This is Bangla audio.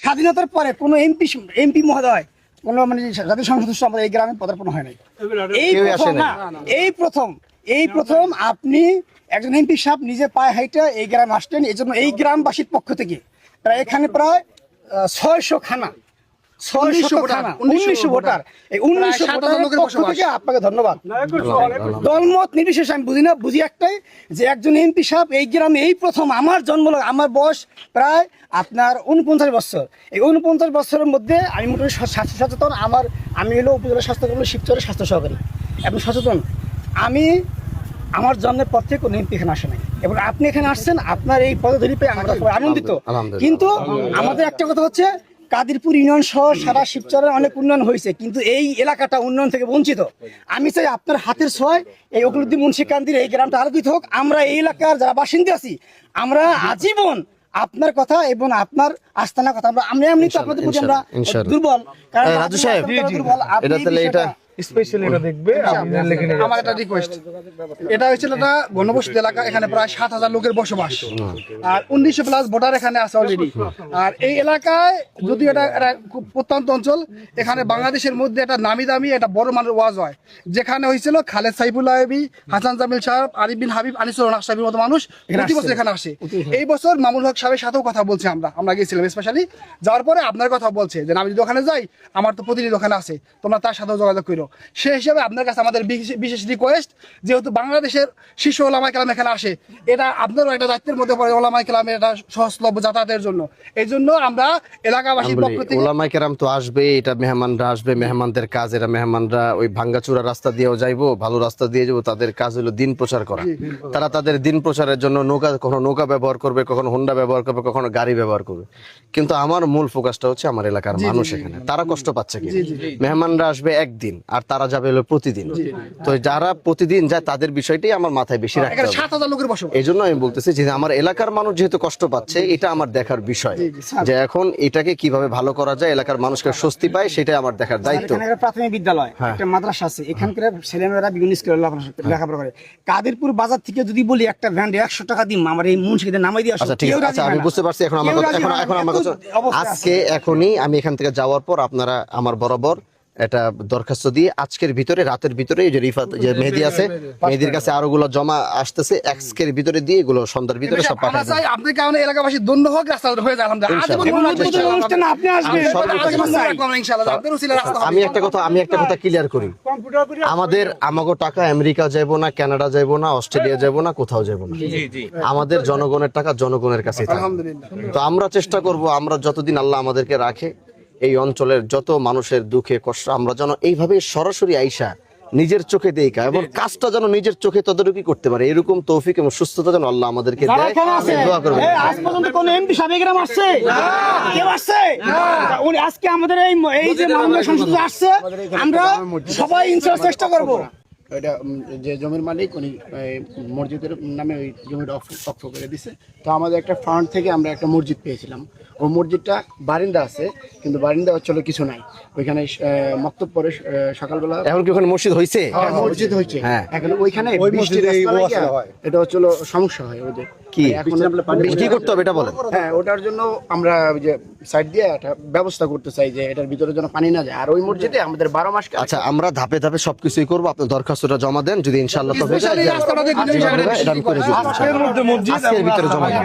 স্বাধীনতার পরে কোনো এমপি মহোদয় কোনো মানে জাতীয় সংসদ সদস্য আমাদের এই গ্রামে পদার্পণ হয় নাই। এই প্রথম আপনি একজন এমপি সাহেব নিজে পায়ে হাইটা এই গ্রামে আসলেন। এই জন্য এই গ্রামবাসীর পক্ষ থেকে এখানে প্রায় 600 খানা 1900 ভোটার, এই 1900 ভোটারের পক্ষ থেকে আপনাকে ধন্যবাদ। দলমত নির্বিশেষে আমি বুঝি একটাই যে একজন এমপি সাহেব এই গ্রামে এই প্রথম, আমার আমার বয়স প্রায় আপনার 49 বছর। এই 49 বছরের মধ্যে আমি মোটামুটি স্বাস্থ্য সচেতন। আমি হলো উপজেলা স্বাস্থ্য কেন্দ্র শিবচরের স্বাস্থ্য সহকারী এবং সচেতন। আমার জন্মের পর থেকে কোনো এমপি এখানে আসে নাই এবং আপনি এখানে আসছেন, আপনার এই পদধূলি পেয়ে আমরা সবাই আনন্দিত। কিন্তু আমাদের একটা কথা হচ্ছে, কাদিরপুর ইউনিয়ন সহ সারা শিবচরের অনেক উন্নয়ন হয়েছে, কিন্তু এই এলাকাটা উন্নয়ন থেকে বঞ্চিত। আমি চাই আপনার হাতের ছোঁয়ায় এই অকলুদ্দিন মুন্সিকান্দির এই গ্রামটা আলোকিত হোক। আমরা এই এলাকার যারা বাসিন্দা আছি, আমরা আজীবন আপনার কথা এবং আপনার আস্থানার কথা আমরা এমনি তো আপনাদের প্রতি আমরা দুর্বল। কারণ রাজু সাহেব এটা তাহলে এটা স্পেশালি এটা দেখবে। আমার একটা রিকোয়েস্ট, এটা হচ্ছে একটা ঘনবসতি এলাকা, এখানে প্রায় 7000 লোকের বসবাস আর 1900+ ভোটার এখানে আছে অলরেডি। আর এই এলাকায় যদিও এটা খুব প্রত্যন্ত অঞ্চল, এখানে বাংলাদেশের মধ্যে একটা নামি দামি একটা বড় মানের ওয়াজ হয়, যেখানে হয়েছিল খালেদ সাইফুল্লাহ, হাসান জামিল সাহেব, আরিফ বিন হাবিব, আনিসুর রহমান সাহেবের মতো মানুষ প্রতি বছর এখানে আসে। এই বছর মামুল হক সাহেবের সাথেও কথা বলছে, আমরা গিয়েছিলাম স্পেশালি। যাওয়ার পরে আপনার কথা বলছে যে আমি যদি ওখানে যাই, আমার তো প্রতিনিধি ওখানে আছে, তোমরা তার সাথেও যোগাযোগ করো। সেই হিসাবে আপনার কাছে আমাদের বিশেষ রিকোয়েস্ট, যেহেতু বাংলাদেশের শীর্ষ ওলামায়ে কেরাম এখানে আসে, এটা আপনারও একটা দায়িত্বের মধ্যে পড়ে ওলামায়ে কেরামের এটা সহজলভ্য যাতায়াতের জন্য। এই জন্য আমরা এলাকাবাসীর পক্ষ থেকে ওলামায়ে কেরাম তো আসবে, এটা মেহমানরা আসবে, মেহমানদের কাজ, এরা মেহমানরা ওই ভাঙ্গাচুরা রাস্তা দিয়েও যাইবো, ভালো রাস্তা দিয়ে যাবো, তাদের কাজ হলো দিন প্রচার করা। তারা তাদের দিন প্রচারের জন্য কখনো নৌকা ব্যবহার করবে, কখনো হোন্ডা ব্যবহার করবে, কখনো গাড়ি ব্যবহার করবে। কিন্তু আমার মূল ফোকাসটা হচ্ছে আমার এলাকার মানুষ এখানে, তারা কষ্ট পাচ্ছে কি। মেহমানরা আসবে একদিন আর তারা যাবে হলো প্রতিদিন। তো যারা প্রতিদিন যায় তাদের বিষয়টাই আমার মাথায় বেশি রাখতে হবে। 7000 লোকের বসবাস। এই জন্য আমি বলতেছি যে আমার এলাকার মানুষ যেহেতু কষ্ট পাচ্ছে, এটা আমার দেখার বিষয়, যে এখন এটাকে কিভাবে ভালো করা যায়, এলাকার মানুষকে স্বস্তি পায়, সেটাই আমার দেখার দায়িত্ব। এখানে একটা প্রাথমিক বিদ্যালয়, একটা মাদ্রাসা আছে, এখানকার ছেলেমেয়েরা বিভিন্ন স্কুলে লেখাপড়া করে। কাদিরপুর বাজার থেকে যদি বলি একটা ভ্যান 100 টাকা দিন আমার এই মুন্সিদের নামাই দিয়ে আসো। আচ্ছা ঠিক আছে, আমি বুঝতে পারছি। এখন আমার আজকে এখনই আমি এখান থেকে যাওয়ার পর আপনারা আমার বরাবর এটা দরখাস্ত দিয়ে আজকের ভিতরে, রাতের ভিতরে যে রিফাত যে মেহেদি আছে, মেহেদির কাছে আরো গুলো জমা আসতেছে, আজকের ভিতরে দিয়ে এগুলো সন্ধ্যার ভিতরে সব পাঠাতে হবে। আপনি কারণে এলাকাবাসী ধন্য হোক, রাস্তা হয়ে যায় আলহামদুলিল্লাহ। আপনি আসবেন, আমি একটা কথা ক্লিয়ার করি, আমাদের টাকা আমেরিকা যাইবো না, কানাডা যাইবো না, অস্ট্রেলিয়া যাইবো না, কোথাও যাইবো না। আমাদের জনগণের টাকা জনগণের কাছে থাকবে। তো আমরা চেষ্টা করব, আমরা যতদিন আল্লাহ আমাদেরকে রাখে, এই অঞ্চলের যত মানুষের দুঃখে কষ্ট আমরা যেন এইভাবে সরাসরি আইসা নিজের চোখে দেখা এবং কাজটা যেন নিজের চোখে তদারকি করতে পারে, এরকম তৌফিক এবং সুস্থতা যেন আল্লাহ আমাদেরকে দেয়। দোয়া করবেন। আজ পর্যন্ত কোন এমপি সাহেব গ্রাম আসছে? কেউ আসছে? উনি আজকে আমাদের এই যে মামলা সংসদে আসছে, আমরা সবাই ইনশাআল্লাহ চেষ্টা করব। এটা যে জমির মালিক উনি মসজিদের নামে ওই জমিটা অক্ষ করে দিছে। তো আমাদের একটা ফান্ড থেকে আমরা একটা মসজিদ পেয়েছিলাম। ওই মসজিদটা বারিন্দা আছে, কিন্তু বারিন্দা হচ্ছিল কিছু নাই। ওইখানে মক্তব পরে সকালবেলা। এখন কি ওখানে মসজিদ হয়েছে? মসজিদ হয়েছে। এখন ওইখানে এটা হচ্ছিল সমস্যা হয় ওদের। কি কি করতে হবে এটা বলেন? হ্যাঁ, ওটার জন্য আমরা যে সাইড দিয়ে একটা ব্যবস্থা করতে চাই যে এটার ভিতরে যেন পানি না যায়। আর ওই মসজিদে আমাদের 12 মাস। আচ্ছা, আমরা ধাপে ধাপে সবকিছুই করবো। আপনার দরখাস্তটা জমা দেন, যদি ইনশাআল্লাহ এটা আমি করে দিব। আজকের ভিতরে জমা দেন।